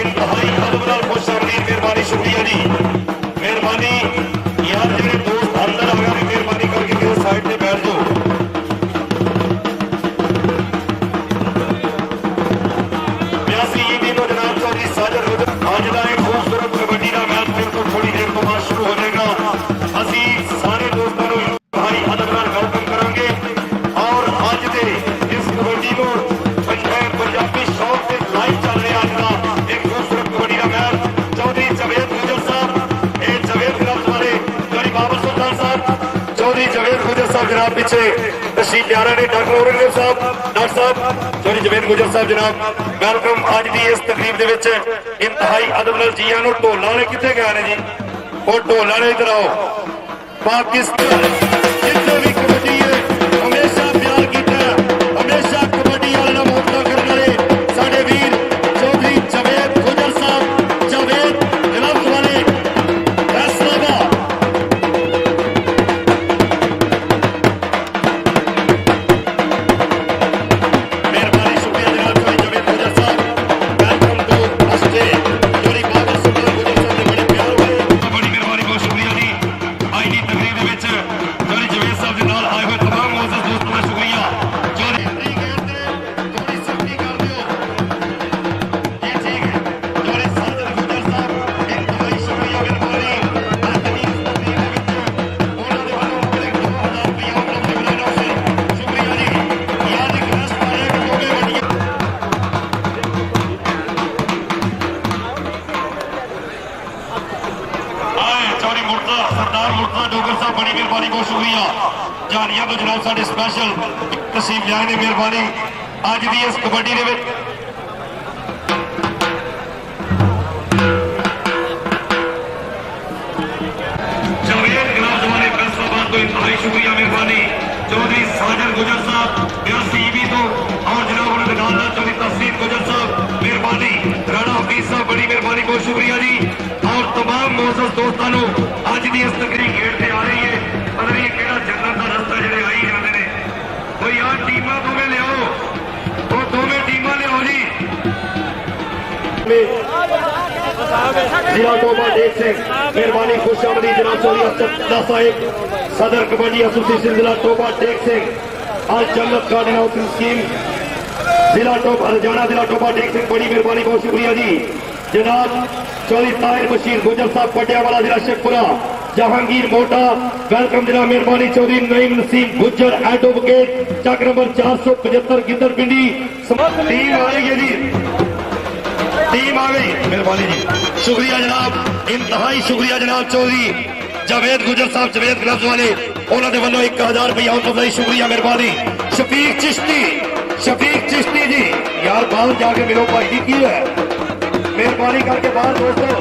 इंतहाई अदब नाल खुश आमदीद मेहरबानी शुक्रिया जी मेहरबानी यार जिहड़े दोस्त अंदर आ गए मेहरबानी करके मेरे साइड ते बैठ जाओ ब्यासी ये दिनों जनाब चौधरी साजर आज का एक खूबसूरत कबड्डी का मैच फिर तो थोड़ी देर तो बाद शुरू हो जाएगा असी सारे दोस्तों को इंतहाई अदब नाल वेलकम करांगे और अज दे इस कबड्डी को पंजाबी शौक से लाइव चल रहा आज का एक खूबसूरत कबड्डी का मैच चौधरी जवेद गुजर साहब ये जवेद क्लब्स वाले चौधरी बाबर सुल्तान साहब चौधरी जवेद गुजर साहब जनाब पीछे तशरीफ ला रहे हैं डॉक्टर औरंगजेब साहब डॉक्टर साहब चौधरी जवेद गुजर साहब जनाब वेलकम अज की इस तकरीब के विच इंतहाई अदब नाल जीआं नूं ढोल वाले कित्थे गए ने जी वो ढोल वाले इधर आओ पाकिस्तान जितने भी कबड्डी है हमेशा प्यार किया हमेशा कबड्डी वाले नाल मोहब्बत करने वाले साडे वीर चौधरी जवेद गुजर साहब जवेद क्लब्स वाले फैसलाबाद मेहरबानी शुक्रिया जनाब चौधरी जवेद गुजर साहब welcome to stay Chaudhary Babar सुल्तान गुजर साहब ने बड़े प्यार हुए बड़ी मेहरबानी बहुत शुक्रिया जी आज की तकरीब के विच चौधरी जवेद साहब के नाल आए हुए तमाम मोअज़्ज़ज़ दोस्तों का शुक्रिया चौधरी थोड़ी सख्ती कर दियो ये ठीक है चौधरी साजर गुजर साहब इंतहाई शुक्रिया मेहरबानी आज की इस तकरीब के विच ਉਹਨਾਂ ਦੇ ਵੱਲੋਂ ਮੇਰੇ 2000 ਰੁਪਏ ਉਪਲਬਧ ਕਰਾਉਣਾ ਸੀ ਸ਼ੁਕਰੀਆ ਜੀ ਯਾਦ ਇੱਕ ਰਸ ਪਾਇਆ ਕਿ ਦੋਵੇਂ ਵੱਡੀਆਂ आए चौधरी मुर्तजा सरदार मुर्तजा डोगर साहब बड़ी मेहरबानी बहुत शुक्रिया जानिया तो जनाब साडे स्पैशल तशरीफ लियाए ने मेहरबानी अज की इस कबड्डी दे विच जवेद क्लब्स वाले फैसलाबाद तो इंतहाई शुक्रिया मेहरबानी चौधरी साजर गुजर साहब ब्यासी तो और जनाब उन्होंने दुकानदार चौधरी तफसीर गुजर साहब मेहरबानी राणा हफीज साहब बड़ी मेहरबानी बहुत शुक्रिया जी और तमाम मोअज़्ज़ज़ दोस्तों को अज की इस तकरीर गेट से आ रही है पता नहीं केड़ा जन्नत का रास्ता जो आई जाते हैं कोई यार टीमां दोवें लियाओ तो दोवें टीमां लियाओ जी जिला टोबा देख सिंह मेहरबानी खुश आमदी जनाब चौधरी अब्दुल्ला साहिब सदर कबड्डी एसोसिएशन जिला टोबा देख सिंह आज जन्नत का डिनर स्कीम जिला टोबा हरियाणा जिला टोबा देख सिंह बड़ी मेहरबानी बहुत शुक्रिया जी जनाब चौधरी ताहिर बशीर गुजर साहब पटियाला जिला शेखपुरा जहांगीर मोटा वेलकम जनाब मेहरबानी चौधरी नईम नसीम गुजर एडवोकेट चक नंबर 475 गिद्दर पिंडी टीम आ रही है जी टीम आ गई मेहरबानी जी शुक्रिया जनाब इंतहाई शुक्रिया जनाब चौधरी जवेद गुजर साहब जवेद क्लब्स वाले उन्होंने वालों 1000 रुपया उनका शुक्रिया मेहरबानी शफीक चिश्ती जी यार बाहर जाके मिलो भाई जी की है मेहरबानी करके बाहर दोस्तों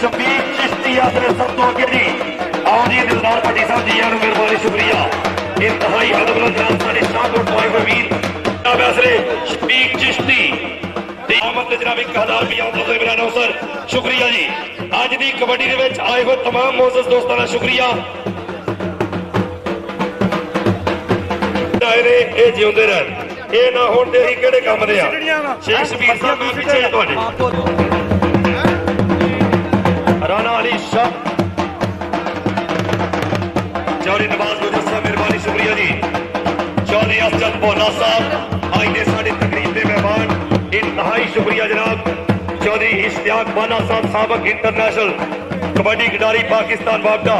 शफीक चिश्ती अपने सब तो अगे जी आओ जी दिलदार भट्टी साहब जी यार मेहरबानी शुक्रिया इंतहाई अदब नाल जनाब साडे शाहपुर पॉइंट वीर फैसले शफीक चिश्ती जनाब 1000 रुपया मेरा नौसर शुक्रिया जी अज की कबड्डी के विच आए हुए तमाम मोअज़्ज़ज़ दोस्तों का शुक्रिया ये जिउंदे रहन ये ना होण ते असीं किहड़े काम दे आ शेख शबीर साहब मैं पीछे तुहाडे राणा अली शाह चौधरी नवाज गुजर साहब मेहरबानी शुक्रिया जी चौधरी असद भोला साहब आज दे साडी तकरीब दे मेहमान इंतहाई शुक्रिया जनाब चौधरी इश्तियाक बाना साहब साबक इंटरनेशनल कबड्डी खिडारी पाकिस्तान वापडा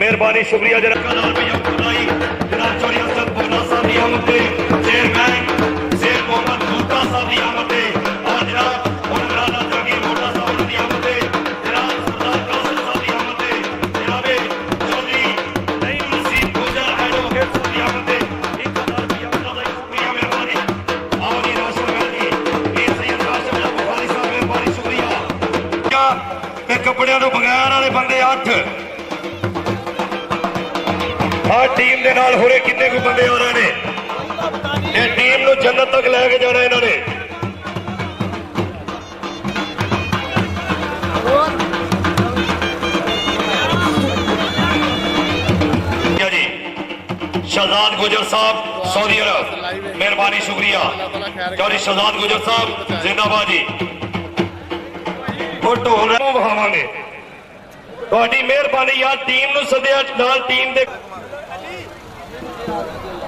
मेहरबानी शुक्रिया जनाब चौधरी असद भोला साहब की आमद पे चेयरमैन शेख मोहम्मद भूटा साहब की आमद पे और जनाब राणा जहांगीर भूटा साहब की आमद पे जनाब सरदार कासिम साहब की आमद पे जनाब चौधरी नईम नसीम गुजर एडवोकेट साहब की आमद पे 1000 रुपया शुक्रिया मेहरबानी और ये राशन वाली ये सैयद राशिद बुखारी साहब मेहरबानी शुक्रिया ते कपड़ियां तो बगैर वाले बंदे 8 आ टीम दे नाल होरे कितने को बंदे आ रहे ने ये टीम नु जन्नत तक लेके जाना इन्होंने जी शहजाद गुजर साहब सऊदी अरब मेहरबानी शुक्रिया चौधरी शहजाद गुजर साहब जिंदाबाद जी ਉਹ ਢੋਲ ਵਹਾਵਾਂਗੇ ਤੁਹਾਡੀ ਮਿਹਰਬਾਨੀ ਯਾਰ ਟੀਮ ਨੂੰ ਸੱਦਿਆ ਨਾਲ ਟੀਮ ਦੇ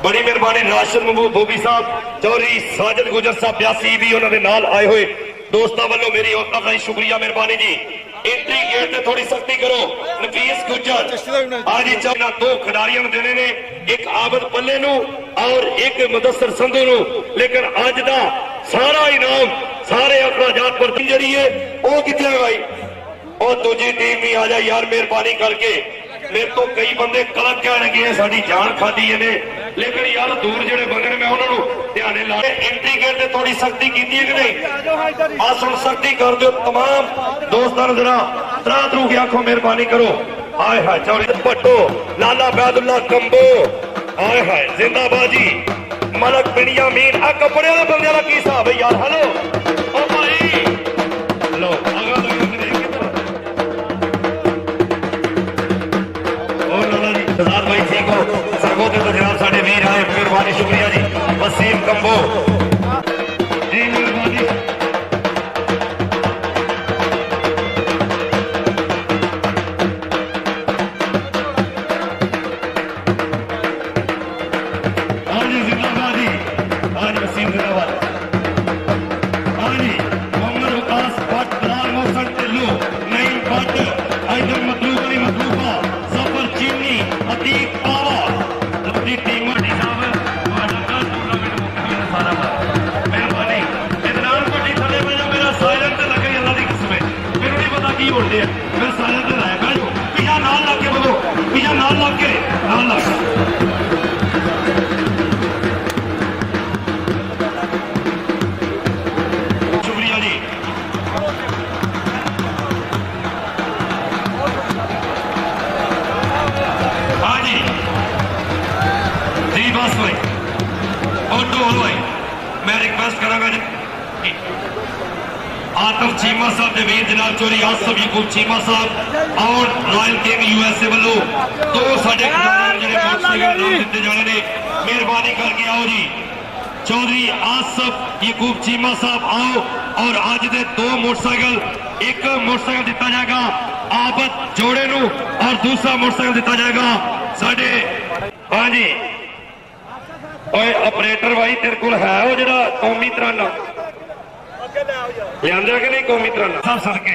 बड़ी मेहरबानी राशन बोबी साहब चौधरी साजिद गुजर साहब ब्यासी भी उन्होंने नाल आए हुए दोस्तों वालों मेरी और तरफ शुक्रिया मेहरबानी जी एंट्री गेट ते थोड़ी सख्ती करो नफीस गुजर आज ही चाहना दो खिडारियों देने ने एक आबद पल्ले नू और एक मुदस्सर संधू नू लेकिन आज दा सारा इनाम सारे अखराजात पर जड़ी है वो कितने भाई और दूजी टीम भी आ जाए यार मेहरबानी करके मेरे तो कई बंदे कलक कह लगे साड़ी जान खाधी है लेकिन यार दूर जेडे बंदे ने मैं उन्होंने ध्यान ला एंट्री गेट ते थोड़ी सख्ती की है कि नहीं बस हम सख्ती कर दो तमाम दोस्तों ने जरा तरा तरू की आंखों मेहरबानी करो आए हाय चौधरी भट्टो लाला बैदुल्ला कंबो आए हाय जिंदाबाजी मलक पिंडिया मीन आ कपड़े वाले बंदे का की हिसाब है यार हेलो ओ भाई हेलो आगा सरदार भाई ठीक हो सरगोते तो जनाब साढ़े वीर आए मेहरबानी शुक्रिया जी वसीम कंबो जी मेहरबानी हाँ जी जिंदाबाद जी हाँ जी वसीम जिंदाबाद हाँ जी मोहम्मद विकास भट्ट बिलाल मोहसन टिल्लू नईम भट्ट आइदर मतलूब अली मतलूबा सफर चीनी अतीक पावा अपनी टीम की होते हैं मैं सारे दिन आया बैठो पिछा नाल लग के बोलो पिछा नाल लग के शुक्रिया जी हाँ जी जी बस भाई और ढोल भाई मैं रिक्वेस्ट करांगा आतफ चीमा साहब वीर जनाब चौधरी आसफ यकूब चीमा साहब और रॉयल किंग यूएसए वालों दो साडे दिते जाने ने मेहरबानी करके आओ जी चौधरी आसफ यकूब चीमा साहब आओ और आज दे दो मोटरसाइकिल एक मोटरसाइकिल दिता जाएगा आबद जोड़े नू और दूसरा मोटरसाइकिल दिता जाएगा साडे हाँ जी ओए ऑपरेटर भाई तेरे को है वो जरा कौमी तराना लिया कि नहीं कौमी तराना सब सड़के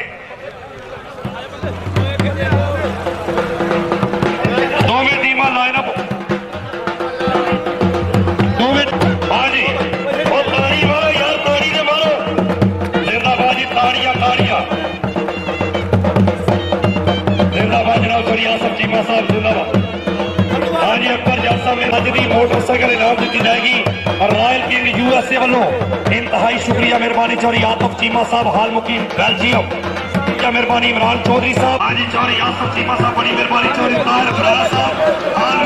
दोवें टीम लाइन अप हाँ जी और ताड़ी मारो यार ताड़ी ने मारो जिंदाबाद जी ताड़ियां ताड़ियां जिंदाबाद जनाब सॉरी आसफ चीमा साहब जिंदाबाद हाँ जी अकबर जलसा में अज की मोटरसाइकिल इनाम दी जाएगी और रॉयल किंग यूएसए वालों इंतहाई शुक्रिया मेहरबानी चौधरी आतफ चीमा साहब हाल मुकीम बेल्जियम मेहरबानी इमरान चौधरी साहब हाँ जी चौधरी आसफ चीमा साहब बड़ी मेहरबानी चौधरी ताहिर फरारा साहब हाल